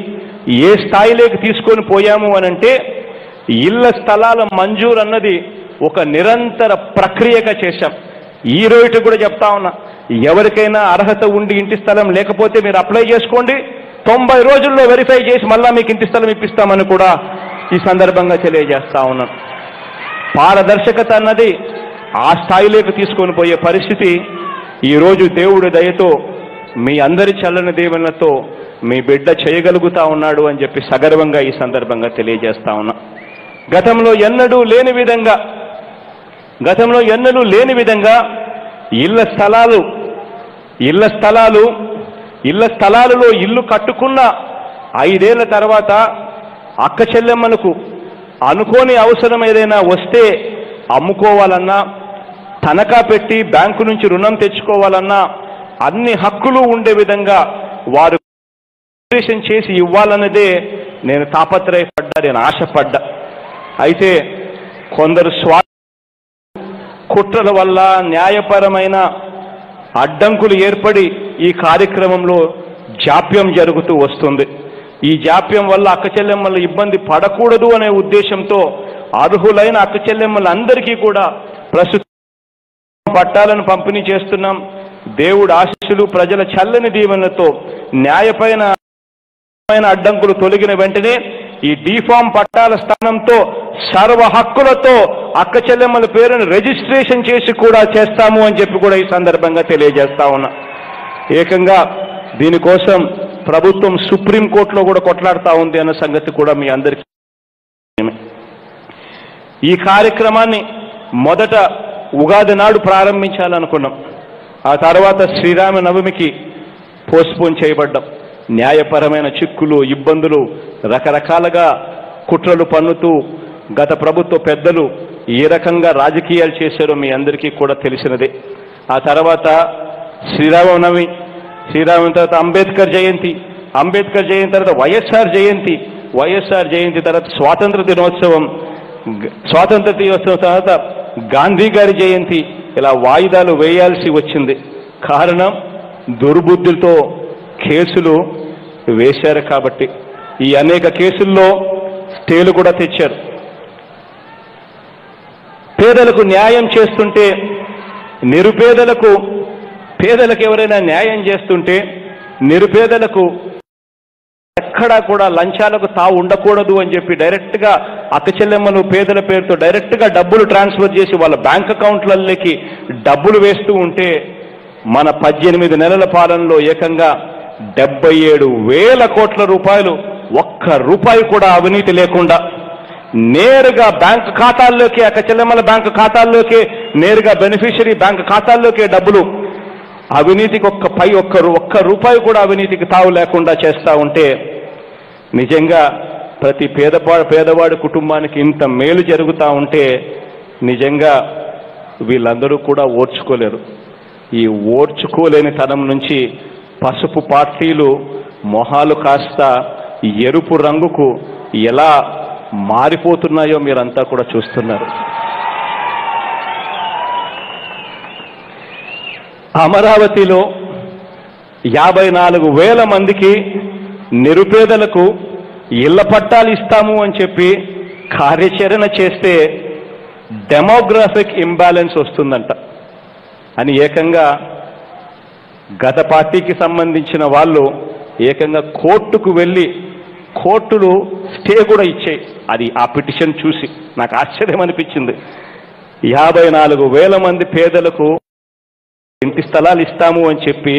[SPEAKER 1] ఏ స్థాయిలోకి తీసుకొని పోయాము అనంటే ఇళ్ల స్థలాల మంజూరు అన్నది ఒక నిరంతర ప్రక్రియగా చేశాం. ఈ రోజు కూడా చెప్తా ఉన్నా, ఎవరికైనా అర్హత ఉండి ఇంటి స్థలం లేకపోతే మీరు అప్లై చేసుకోండి, 90 రోజుల్లో వెరిఫై చేసి మళ్ళా మీకు ఇంటి స్థలం ఇప్పిస్తామని కూడా ఈ సందర్భంగా తెలియజేస్తా ఉన్నాను. పారదర్శకత అన్నది ఆ స్థాయిలోకి తీసుకొని పోయే పరిస్థితి ఈరోజు దేవుడి దయతో మీ అందరి చల్లని దీవెనలతో మీ బిడ్డ చేయగలుగుతా ఉన్నాడు అని చెప్పి సగర్వంగా ఈ సందర్భంగా తెలియజేస్తా ఉన్నా. గతంలో ఎన్నడూ లేని విధంగా ఇళ్ల స్థలాలలో ఇల్లు కట్టుకున్న 5 ఏళ్ల తర్వాత అక్క చెల్లెమ్మలకు అనుకోని అవసరం ఏదైనా వస్తే అమ్ముకోవాలన్నా, తనఖా పెట్టి బ్యాంకు నుంచి రుణం తెచ్చుకోవాలన్నా అన్ని హక్కులు ఉండే విధంగా వారు చేసి ఇవ్వాలన్నదే నేను తాపత్రయపడ్డా, నేను ఆశపడ్డా. అయితే కొందరు కుట్రల వల్ల న్యాయపరమైన అడ్డంకులు ఏర్పడి ఈ కార్యక్రమంలో జాప్యం జరుగుతూ వస్తుంది. ఈ జాప్యం వల్ల అక్క చెల్లెమ్మలు ఇబ్బంది పడకూడదు అనే ఉద్దేశంతో అర్హులైన అక్క చెల్లెమ్మలందరికీ కూడా ప్రస్తుతం పట్టాలను పంపిణీ చేస్తున్నాం. దేవుడు ఆశీస్సులు, ప్రజల చల్లని దీవెనలతో న్యాయపైన అడ్డంకులు తొలగిన వెంటనే ఈ డీఫామ్ పట్టాల స్థానంతో సర్వ హక్కులతో అక్క చెల్లెమ్మల పేరును రిజిస్ట్రేషన్ చేసి కూడా చేస్తాము అని చెప్పి కూడా ఈ సందర్భంగా తెలియజేస్తా ఉన్నా. ఏకంగా దీనికోసం ప్రభుత్వం సుప్రీంకోర్టులో కూడా కొట్లాడుతూ ఉంది అన్న సంగతి కూడా మీ అందరికీ. ఈ కార్యక్రమాన్ని మొదట ఉగాది నాడు ప్రారంభించాలనుకున్నాం. ఆ తర్వాత శ్రీరామనవమికి పోస్ట్పోన్ చేయబడ్డాం. న్యాయపరమైన చిక్కులు, ఇబ్బందులు, రకరకాలుగా కుట్రలు పన్నుతూ గత ప్రభుత్వ పెద్దలు ఏ రకంగా రాజకీయాలు చేశారో మీ అందరికీ కూడా తెలిసినదే. ఆ తర్వాత శ్రీరామనవమి తర్వాత అంబేద్కర్ జయంతి తర్వాత వైఎస్ఆర్ జయంతి తర్వాత స్వాతంత్ర దినోత్సవం తర్వాత గాంధీ గారి జయంతి, ఇలా వాయిదాలు వేయాల్సి వచ్చింది. కారణం దుర్బుద్ధులతో కేసులు వేశారు కాబట్టి. ఈ అనేక కేసుల్లో స్టేలు కూడా తెచ్చారు. పేదలకు న్యాయం చేస్తుంటే పేదలకు ఎవరైనా న్యాయం చేస్తుంటే నిరుపేదలకు ఎక్కడా కూడా లంచాలకు తావు ఉండకూడదు అని చెప్పి డైరెక్ట్గా అక్క చెల్లెమ్మలు పేదల పేరుతో డైరెక్ట్గా డబ్బులు ట్రాన్స్ఫర్ చేసి వాళ్ళ బ్యాంక్ అకౌంట్లలోకి డబ్బులు వేస్తూ ఉంటే మన 18 నెలల పాలనలో ఏకంగా 77,000 కోట్ల రూపాయలు, ఒక్క రూపాయి కూడా అవినీతి లేకుండా నేరుగా బ్యాంక్ ఖాతాల్లోకి, అక్కచెల్లెమ్మల బ్యాంకు ఖాతాల్లోకి, నేరుగా బెనిఫిషరీ బ్యాంక్ ఖాతాల్లోకి డబ్బులు, అవినీతికి ఒక్క రూపాయి కూడా అవినీతికి తావు లేకుండా చేస్తూ ఉంటే నిజంగా ప్రతి పేదవాడి కుటుంబానికి ఇంత మేలు జరుగుతూ ఉంటే నిజంగా వీళ్ళందరూ కూడా ఓర్చుకోలేరు. ఈ ఓర్చుకోలేని తనం నుంచి పసుపు పార్టీలు మొహాలు కాస్త ఎరుపు రంగుకు ఎలా మారిపోతున్నాయో మీరంతా కూడా చూస్తున్నారు. అమరావతిలో 54,000 మందికి నిరుపేదలకు ఇళ్ల పట్టాలు ఇస్తాము అని చెప్పి కార్యాచరణ చేస్తే డెమోగ్రాఫిక్ ఇంబ్యాలెన్స్ వస్తుందంట అని ఏకంగా గత పార్టీకి సంబంధించిన వాళ్ళు ఏకంగా కోర్టుకు వెళ్ళి కోర్టులు స్టే కూడా ఇచ్చాయి. అది ఆ పిటిషన్ చూసి నాకు ఆశ్చర్యం అనిపించింది. 54,000 మంది పేదలకు ఇంటి స్థలాలు ఇస్తాము అని చెప్పి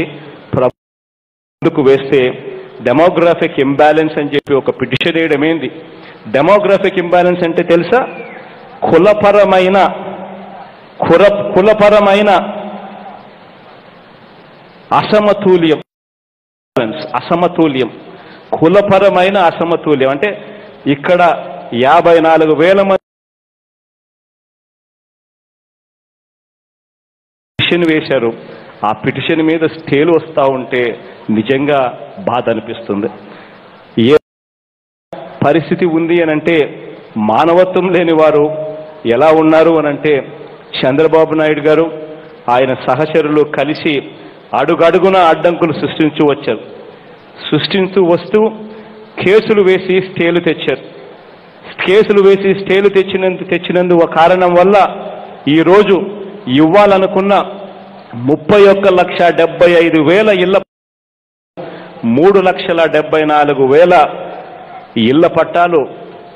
[SPEAKER 1] ముందుకు వేస్తే డెమోగ్రాఫిక్ ఇంబ్యాలెన్స్ అని చెప్పి ఒక పిటిషన్ వేయడం ఏంది? డెమోగ్రాఫిక్ ఇంబ్యాలెన్స్ అంటే తెలుసా? కులపరమైన అసమతుల్యం, కులపరమైన అసమతుల్యం. అంటే ఇక్కడ 54,000 మంది పిటిషన్ వేశారు. ఆ పిటిషన్ మీద స్టేలు వస్తూ ఉంటే నిజంగా బాధ అనిపిస్తుంది. ఏ పరిస్థితి ఉంది అనంటే మానవత్వం లేని వారు ఎలా ఉన్నారు అనంటే చంద్రబాబు నాయుడు గారు ఆయన సహచరులు కలిసి అడుగడుగున అడ్డంకులు సృష్టించూ వస్తూ కేసులు వేసి స్టేలు తెచ్చారు. కేసులు వేసి స్టేలు తెచ్చినందు కారణం వల్ల ఈరోజు ఇవ్వాలనుకున్న 31,75,000 ఇళ్ల 3,74,000 ఇళ్ల పట్టాలు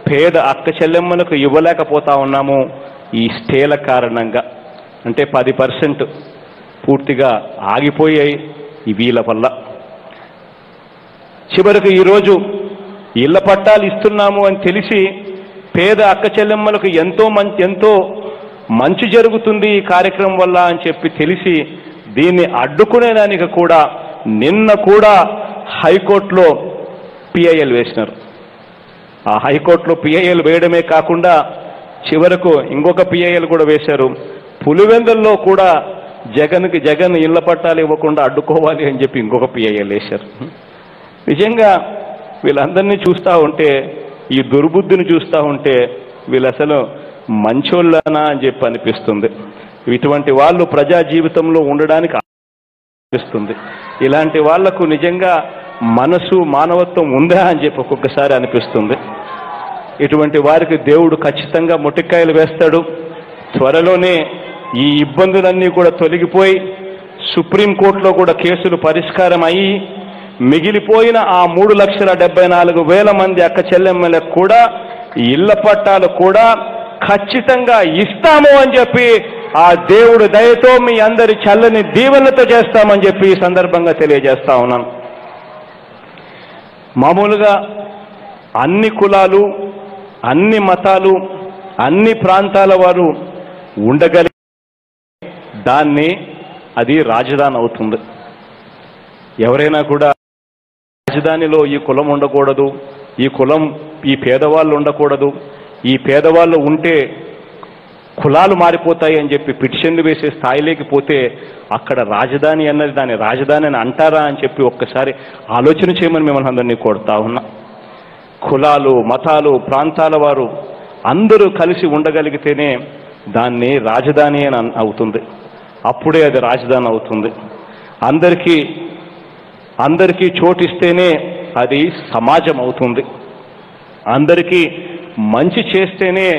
[SPEAKER 1] పేద అక్క చెల్లెమ్మలకు ఇవ్వలేకపోతా ఉన్నాము ఈ స్టేల కారణంగా. అంటే 10% పూర్తిగా ఆగిపోయాయి వీళ్ళ వల్ల. చివరకు ఈరోజు ఇళ్ల పట్టాలు ఇస్తున్నాము అని తెలిసి పేద అక్క చెల్లెమ్మలకు ఎంతో మంచి జరుగుతుంది ఈ కార్యక్రమం వల్ల అని చెప్పి తెలిసి దీన్ని అడ్డుకునేదానికి కూడా నిన్న కూడా హైకోర్టులో పిఐఎల్ వేసినారు. ఆ హైకోర్టులో పిఐఎల్ వేయడమే కాకుండా చివరకు ఇంకొక పిఐఎల్ కూడా వేశారు. పులివెందుల్లో కూడా జగన్ ఇళ్ల పట్టాలు ఇవ్వకుండా అడ్డుకోవాలి అని చెప్పి ఇంకొక పిఐఎల్ వేశారు. నిజంగా వీళ్ళందరినీ చూస్తూ ఉంటే, ఈ దుర్బుద్ధిని చూస్తూ ఉంటే వీళ్ళు అసలు మంచోళ్ళనా అని చెప్పి అనిపిస్తుంది. ఇటువంటి వాళ్ళు ప్రజా జీవితంలో ఉండడానికి అనిపిస్తుంది. ఇలాంటి వాళ్లకు నిజంగా మనసు మానవత్వం ఉందా అని చెప్పి ఒక్కొక్కసారి అనిపిస్తుంది. ఇటువంటి వారికి దేవుడు ఖచ్చితంగా మొటిక్కాయలు వేస్తాడు. త్వరలోనే ఈ ఇబ్బందులన్నీ కూడా తొలగిపోయి సుప్రీంకోర్టులో కూడా కేసులు పరిష్కారం అయ్యి మిగిలిపోయిన ఆ 3,74,000 మంది అక్క చెల్లెమ్మలకు కూడా ఇళ్ల పట్టాలు కూడా ఖచ్చితంగా ఇస్తాము అని చెప్పి ఆ దేవుడు దయతో మీ అందరి చల్లని దీవెనలతో చేస్తామని చెప్పి ఈ సందర్భంగా తెలియజేస్తా ఉన్నాను. మామూలుగా అన్ని కులాలు, అన్ని మతాలు, అన్ని ప్రాంతాల వారు ఉండగలిగే దాన్ని అది రాజధాని అవుతుంది. ఎవరైనా కూడా రాజధానిలో ఈ కులం ఉండకూడదు, ఈ పేదవాళ్ళు ఉండకూడదు, ఈ పేదవాళ్ళు ఉంటే కులాలు మారిపోతాయి అని చెప్పి పిటిషన్లు వేసే స్థాయిలోకి పోతే అక్కడ రాజధాని అన్నది దాన్ని రాజధాని అని అంటారా అని చెప్పి ఒక్కసారి ఆలోచన చేయమని మిమ్మల్ని అందరినీ కోరుతా ఉన్నా. కులాలు, మతాలు, ప్రాంతాల వారు అందరూ కలిసి ఉండగలిగితేనే దాన్ని రాజధాని అని అవుతుంది. అప్పుడే అది రాజధాని అవుతుంది. అందరికీ చోటిస్తేనే అది సమాజం అవుతుంది. అందరికీ మంచి చేస్తేనే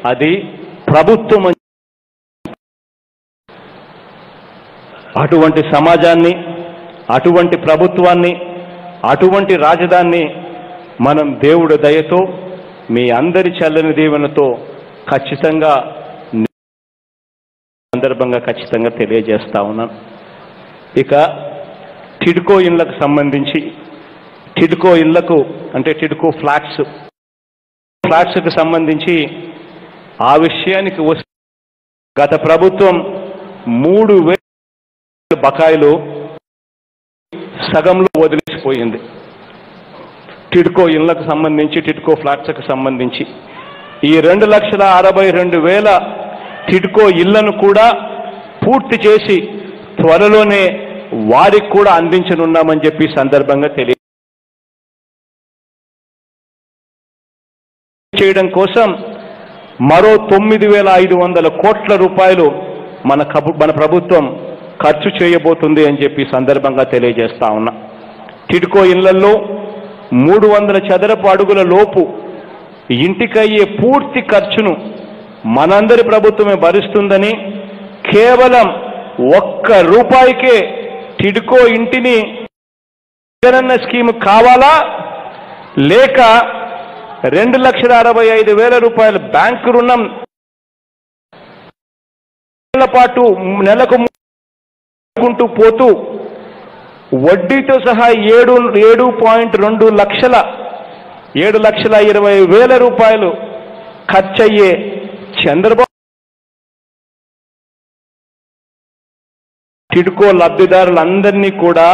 [SPEAKER 1] అది ప్రభుత్వం. అటువంటి సమాజాన్ని, అటువంటి ప్రభుత్వాన్ని, అటువంటి రాజధానిని మనం దేవుడి దయతో మీ అందరి చల్లని దీవెనతో ఖచ్చితంగా సందర్భంగా ఖచ్చితంగా తెలియజేస్తా ఉన్నాను. ఇక టిడ్కో ఇళ్లకు సంబంధించి టిడ్కో ఇళ్లకు అంటే టిడ్కో ఫ్లాట్స్కు సంబంధించి ఆ విషయానికి గత ప్రభుత్వం 3,000 బకాయిలు సగంలో వదిలేసిపోయింది. టిడ్కో ఇళ్లకు సంబంధించి టిడ్కో ఫ్లాట్స్కు సంబంధించి ఈ 2,62,000 టిడ్కో ఇళ్లను కూడా పూర్తి చేసి త్వరలోనే వారికి కూడా అందించనున్నామని చెప్పి సందర్భంగా తెలియజేయడం కోసం మరో 9,500 కోట్ల రూపాయలు మన ప్రభుత్వం ఖర్చు చేయబోతుంది అని చెప్పి సందర్భంగా తెలియజేస్తా ఉన్నా. టిడ్కో ఇళ్లలో 300 చదరపు అడుగుల లోపు ఇంటికయ్యే పూర్తి ఖర్చును మనందరి ప్రభుత్వమే భరిస్తుందని, కేవలం ₹1 టిడ్కో ఇంటిని జగనన్న స్కీమ్ కావాలా లేక 2,65,000 రూపాయల బ్యాంకు రుణం పాటు నెలకు పోతూ వడ్డీతో సహా 7.2 లక్షల 7,20,000 రూపాయలు ఖర్చయ్యే చంద్రబాబు టిడ్కో లబ్ధిదారులందరినీ కూడా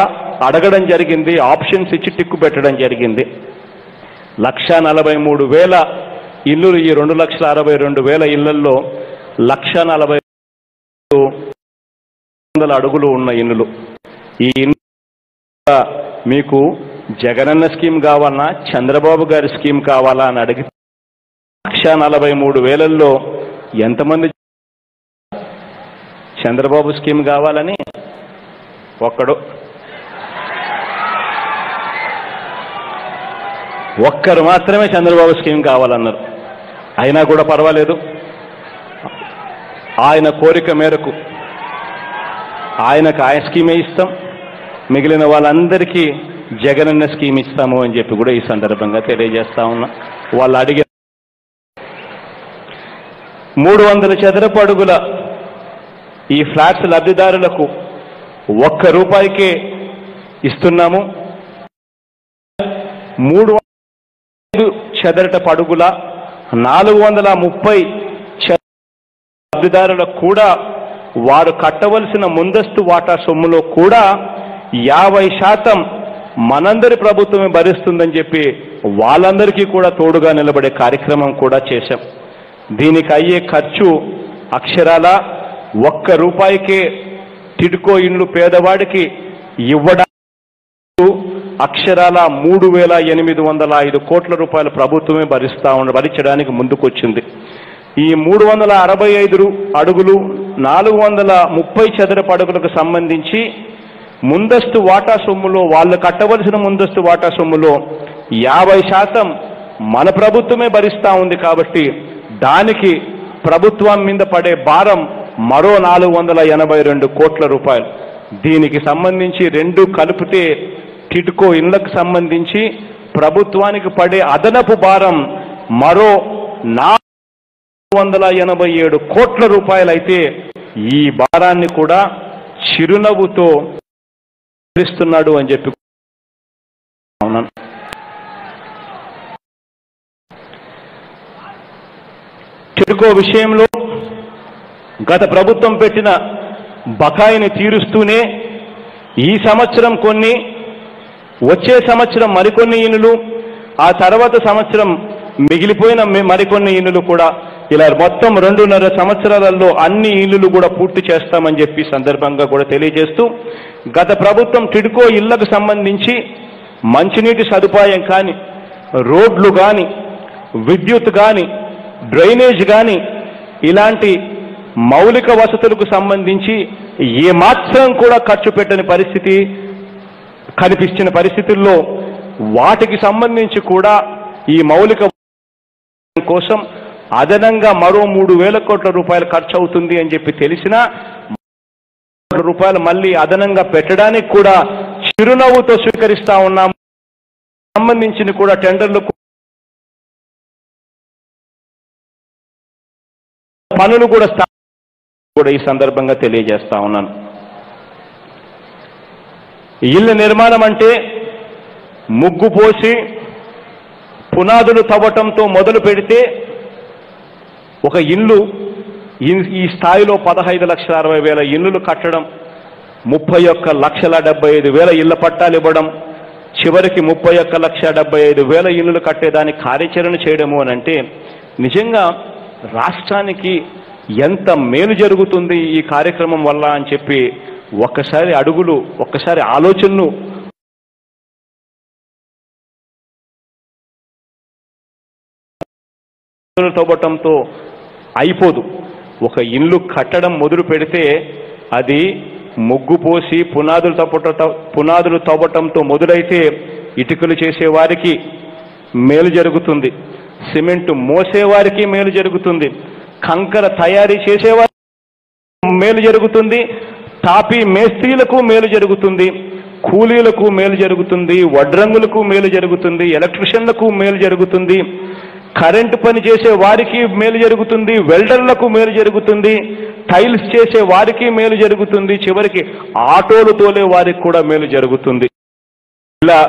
[SPEAKER 1] అడగడం జరిగింది, ఆప్షన్స్ ఇచ్చి టిక్కు పెట్టడం జరిగింది. 1,43,000 ఇల్లులు, ఈ 2,62,000 ఇళ్లలో 1,40,000 అడుగులు ఉన్న ఇల్లులు. ఈ మీకు జగనన్న స్కీమ్ కావాలన్నా చంద్రబాబు గారి స్కీమ్ కావాలా అని అడిగితే 1,43,000లో ఎంతమంది చంద్రబాబు స్కీమ్ కావాలని? ఒక్కరు మాత్రమే చంద్రబాబు స్కీమ్ కావాలన్నారు. అయినా కూడా పర్వాలేదు, ఆయన కోరిక మేరకు ఆయన స్కీమే ఇస్తాం, మిగిలిన వాళ్ళందరికీ జగనన్న స్కీమ్ ఇస్తాము అని చెప్పి కూడా ఈ సందర్భంగా తెలియజేస్తా ఉన్నా. వాళ్ళు అడిగే 300 చదరపు అడుగుల ఈ ఫ్లాట్స్ లబ్ధిదారులకు ₹1 ఇస్తున్నాము. 305 చదరపు అడుగుల 430 లబ్ధిదారులకు కూడా వారు కట్టవలసిన ముందస్తు వాటా సొమ్ములో కూడా 50% మనందరి ప్రభుత్వమే భరిస్తుందని చెప్పి వాళ్ళందరికీ కూడా తోడుగా నిలబడే కార్యక్రమం కూడా చేశాం. దీనికి అయ్యే ఖర్చు అక్షరాల ₹1 టిడ్కో ఇండ్లు పేదవాడికి ఇవ్వడానికి అక్షరాల 3,805 కోట్ల రూపాయల ప్రభుత్వమే భరించడానికి ముందుకొచ్చింది. ఈ 365 అడుగులు 430 చదరపు అడుగులకు సంబంధించి ముందస్తు వాటా సొమ్ములో వాళ్ళు కట్టవలసిన ముందస్తు వాటా సొమ్ములో 50% మన ప్రభుత్వమే భరిస్తా ఉంది. కాబట్టి దానికి ప్రభుత్వం మీద పడే భారం మరో 482 కోట్ల రూపాయలు. దీనికి సంబంధించి రెండు కలిపితే టిడ్కో ఇళ్లకు సంబంధించి ప్రభుత్వానికి పడే అదనపు భారం మరో 487 కోట్ల రూపాయలు అయితే ఈ భారాన్ని కూడా చిరునవ్వుతో భరిస్తున్నాడు అని చెప్పి అవునాను. టిడ్కో విషయంలో గత ప్రభుత్వం పెట్టిన బకాయిని తీరుస్తూనే ఈ సంవత్సరం కొన్ని, వచ్చే సంవత్సరం మరికొన్ని ఇనులు, ఆ తర్వాత సంవత్సరం మిగిలిపోయిన మరికొన్ని ఇనులు కూడా ఇలా మొత్తం 2.5 సంవత్సరాలలో అన్ని ఇళ్లు కూడా పూర్తి చేస్తామని చెప్పి సందర్భంగా కూడా తెలియజేస్తూ, గత ప్రభుత్వం టిడ్కో ఇళ్లకు సంబంధించి మంచినీటి సదుపాయం కానీ, రోడ్లు కానీ, విద్యుత్ కానీ, డ్రైనేజ్ కానీ ఇలాంటి మౌలిక వసతులకు సంబంధించి ఏమాత్రం కూడా ఖర్చు పెట్టని పరిస్థితి కనిపించిన పరిస్థితుల్లో వాటికి సంబంధించి కూడా ఈ మౌలిక కోసం అదనంగా మరో 3,000 కోట్ల రూపాయలు ఖర్చు అవుతుంది అని చెప్పి తెలిసినా రూపాయలు మళ్ళీ అదనంగా పెట్టడానికి కూడా చిరునవ్వుతో స్వీకరిస్తా ఉన్నాము. సంబంధించిన కూడా టెండర్లు పనులు కూడా ఈ సందర్భంగా తెలియజేస్తా ఉన్నాను. ఇళ్ళ నిర్మాణం అంటే ముగ్గు పోసి పునాదులు తవ్వటంతో మొదలు పెడితే ఒక ఇల్లు ఈ స్థాయిలో 15,60,000 ఇల్లులు కట్టడం, 31,75,000 ఇళ్ల పట్టాలు ఇవ్వడం, చివరికి 31,75,000 ఇల్లులు కట్టేదానికి కార్యాచరణ చేయడము అని అంటే నిజంగా రాష్ట్రానికి ఎంత మేలు జరుగుతుంది ఈ కార్యక్రమం వల్ల అని చెప్పి ఒక్కసారి ఆలోచనలు తవ్వటంతో అయిపోదు. ఒక ఇల్లు కట్టడం మొదలు పెడితే అది ముగ్గు పోసి పునాదులు తవ్వటంతో మొదలైతే ఇటుకలు చేసేవారికి మేలు జరుగుతుంది, సిమెంట్ మోసేవారికి మేలు జరుగుతుంది, కంకర తయారీ చేసేవారికి మేలు జరుగుతుంది, తాపీ మేస్త్రీలకు మేలు జరుగుతుంది, కూలీలకు మేలు జరుగుతుంది, వడ్రంగులకు మేలు జరుగుతుంది, ఎలక్ట్రిషియన్లకు మేలు జరుగుతుంది, కరెంటు పని చేసే వారికి మేలు జరుగుతుంది, వెల్డర్లకు మేలు జరుగుతుంది, టైల్స్ చేసే వారికి మేలు జరుగుతుంది, చివరికి ఆటోలు తోలే వారికి కూడా మేలు జరుగుతుంది. ఇలా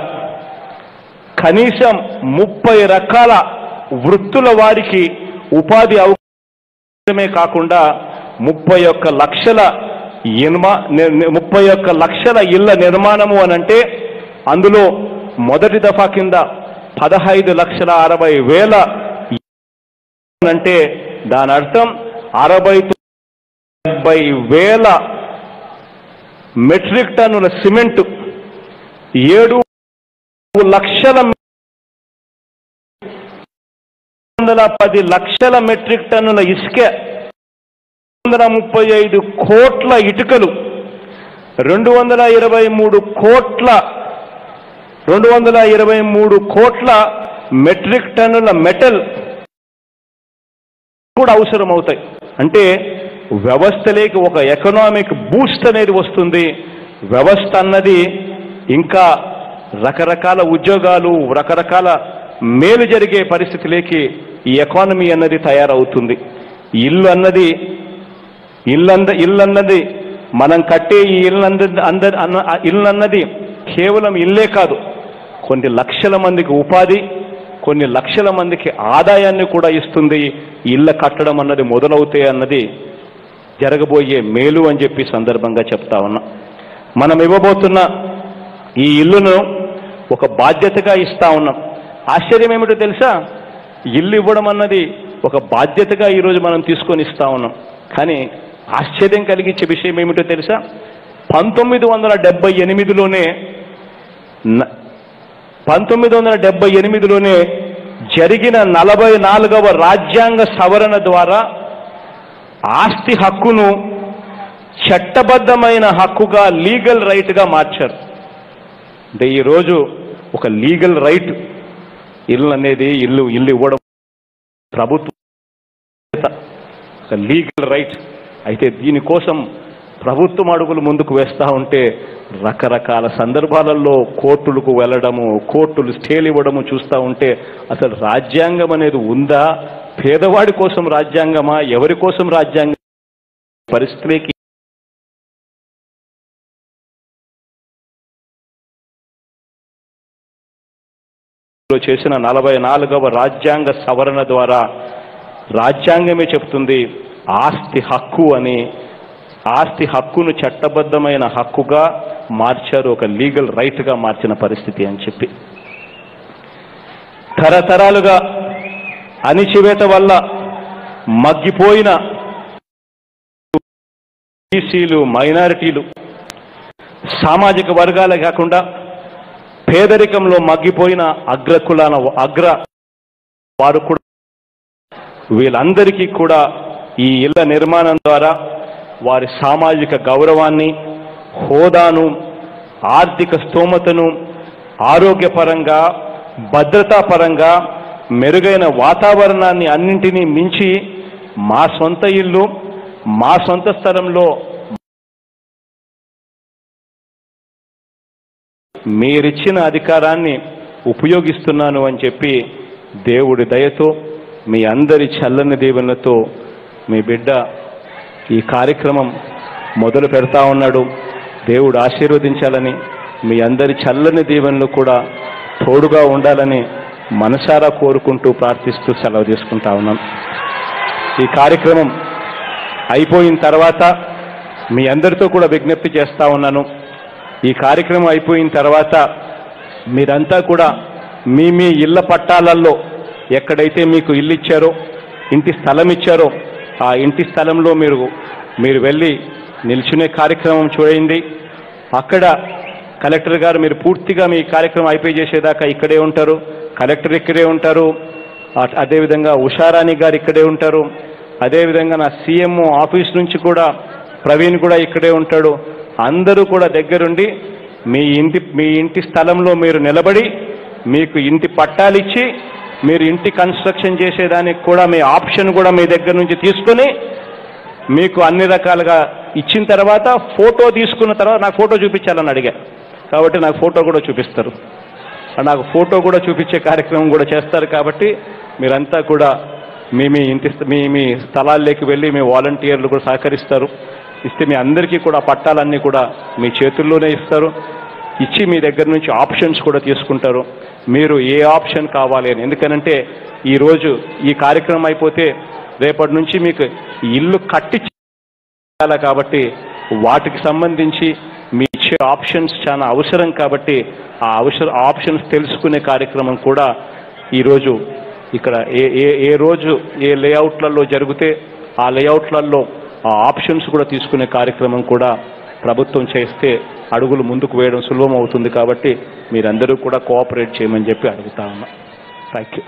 [SPEAKER 1] కనీసం 30 రకాల వృత్తుల వారికి ఉపాధి అవకాశమే కాకుండా 31 లక్షల ఇళ్ల నిర్మాణము అనంటే అందులో మొదటి దఫా కింద 15,60,000 అంటే దాని అర్థం 69,000 మెట్రిక్ టన్నుల సిమెంటు, 7 లక్షల 10 లక్షల మెట్రిక్ టన్నుల ఇసుక, 235 కోట్ల ఇటుకలు, 223 కోట్ల మెట్రిక్ టన్నుల మెటల్ కూడా అవసరం అవుతాయి. అంటే వ్యవస్థలోకి ఒక ఎకనామిక్ బూస్ట్ అనేది వస్తుంది. వ్యవస్థ అన్నది ఇంకా రకరకాల ఉద్యోగాలు, రకరకాల మేలు జరిగే పరిస్థితిలోకి ఈ ఎకానమీ అన్నది తయారవుతుంది. ఇల్లు అన్నది మనం కట్టే ఈ ఇల్లు అన్నది కేవలం ఇల్లే కాదు, కొన్ని లక్షల మందికి ఉపాధి, కొన్ని లక్షల మందికి ఆదాయాన్ని కూడా ఇస్తుంది. ఇళ్ళ కట్టడం అన్నది మొదలవుతే అన్నది జరగబోయే మేలు అని చెప్పి సందర్భంగా చెప్తా ఉన్నా. మనం ఇవ్వబోతున్న ఈ ఇల్లును ఒక బాధ్యతగా ఇస్తా ఉన్నాం. ఆశ్చర్యం ఏమిటో తెలుసా, ఇల్లు ఇవ్వడం అన్నది ఒక బాధ్యతగా ఈరోజు మనం తీసుకొని ఇస్తా ఉన్నాం. కానీ ఆశ్చర్యం కలిగించే విషయం ఏమిటో తెలుసా, 1978లోనే జరిగిన 44వ రాజ్యాంగ సవరణ ద్వారా ఆస్తి హక్కును చట్టబద్ధమైన హక్కుగా, లీగల్ రైట్గా మార్చారు. అంటే ఈరోజు ఒక లీగల్ రైట్ ఇల్లు అనేది ఇల్లు ఇవ్వడం ప్రభుత్వం ఒక లీగల్ రైట్ అయితే దీనికోసం ప్రభుత్వం అడుగులు ముందుకు వేస్తూ ఉంటే రకరకాల సందర్భాలలో కోర్టులకు వెళ్ళడము, కోర్టులు స్టేలు ఇవ్వడము చూస్తూ ఉంటే అసలు రాజ్యాంగం అనేది ఉందా, పేదవాడి కోసం రాజ్యాంగమా, ఎవరి కోసం రాజ్యాంగం పరిస్థితికి చేసిన 44వ రాజ్యాంగ సవరణ ద్వారా రాజ్యాంగమే చెప్తుంది ఆస్తి హక్కు అని. ఆస్తి హక్కును చట్టబద్ధమైన హక్కుగా మార్చారు, ఒక లీగల్ రైట్గా మార్చిన పరిస్థితి అని చెప్పి. తరతరాలుగా అణిచివేత వల్ల మగ్గిపోయిన బీసీలు, మైనారిటీలు, సామాజిక వర్గాలే కాకుండా పేదరికంలో మగ్గిపోయిన అగ్ర వారు కూడా, వీళ్ళందరికీ కూడా ఈ ఇళ్ల నిర్మాణం ద్వారా వారి సామాజిక గౌరవాన్ని, హోదాను, ఆర్థిక స్తోమతను, ఆరోగ్యపరంగా, భద్రతాపరంగా మెరుగైన వాతావరణాన్ని అన్నింటినీ మించి మా సొంత ఇల్లు, మా సొంత స్థలంలో మీరిచ్చిన అధికారాన్ని ఉపయోగిస్తున్నాను అని చెప్పి దేవుడి దయతో, మీ అందరి చల్లని దీవెనలతో మీ బిడ్డ ఈ కార్యక్రమం మొదలు పెడతా ఉన్నాడు. దేవుడు ఆశీర్వదించాలని మీ అందరి చల్లని దీవెనలు కూడా తోడుగా ఉండాలని మనసారా కోరుకుంటూ ప్రార్థిస్తూ సెలవు తీసుకుంటా ఉన్నాను. ఈ కార్యక్రమం అయిపోయిన తర్వాత మీ అందరితో కూడా విజ్ఞప్తి చేస్తా ఉన్నాను. ఈ కార్యక్రమం అయిపోయిన తర్వాత మీరంతా కూడా మీ మీ ఇళ్ల పట్టాలలో ఎక్కడైతే మీకు ఇల్లు ఇచ్చారో, ఇంటి స్థలం ఇచ్చారో, ఆ ఇంటి స్థలంలో మీరు వెళ్ళి నిల్చునే కార్యక్రమం చూడండి. అక్కడ కలెక్టర్ గారు మీరు పూర్తిగా మీ కార్యక్రమం అయిపోయి చేసేదాకా ఇక్కడే ఉంటారు. కలెక్టర్ ఇక్కడే ఉంటారు. అదేవిధంగా ఉషారాణి గారు ఇక్కడే ఉంటారు. అదేవిధంగా నా సీఎం ఆఫీస్ నుంచి కూడా ప్రవీణ్ కూడా ఇక్కడే ఉంటాడు. అందరూ కూడా దగ్గరుండి మీ ఇంటి స్థలంలో మీరు నిలబడి మీకు ఇంటి పట్టాలిచ్చి మీరు ఇంటి కన్స్ట్రక్షన్ చేసేదానికి కూడా మీ ఆప్షన్ కూడా మీ దగ్గర నుంచి తీసుకొని మీకు అన్ని రకాలుగా ఇచ్చిన తర్వాత ఫోటో తీసుకున్న తర్వాత నాకు ఫోటో చూపించాలని అడిగా. కాబట్టి నాకు ఫోటో కూడా చూపిస్తారు. నాకు ఫోటో కూడా చూపించే కార్యక్రమం కూడా చేస్తారు. కాబట్టి మీరంతా కూడా మీ స్థలాల్లోకి వెళ్ళి మీ వాలంటీర్లు కూడా సహకరిస్తారు. ఇస్తే మీ అందరికీ కూడా పట్టాలన్నీ కూడా మీ చేతుల్లోనే ఇస్తారు. ఇచ్చి మీ దగ్గర నుంచి ఆప్షన్స్ కూడా తీసుకుంటారు. మీరు ఏ ఆప్షన్ కావాలి అని. ఎందుకనంటే ఈరోజు ఈ కార్యక్రమం అయిపోతే రేపటి నుంచి మీకు ఇల్లు కట్టించాలి. కాబట్టి వాటికి సంబంధించి మీ ఇచ్చే ఆప్షన్స్ చాలా అవసరం. కాబట్టి ఆ ఆప్షన్స్ తెలుసుకునే కార్యక్రమం కూడా ఈరోజు ఇక్కడ ఏ రోజు ఏ లేఅవుట్లలో జరిగితే ఆ లేఅవుట్లలో ఆ ఆప్షన్స్ కూడా తీసుకునే కార్యక్రమం కూడా ప్రభుత్వం చేస్తే అడుగులు ముందుకు వేయడం సులభం అవుతుంది. కాబట్టి మీరందరూ కూడా కోఆపరేట్ చేయమని చెప్పి అడుగుతా ఉన్నా. Thank you.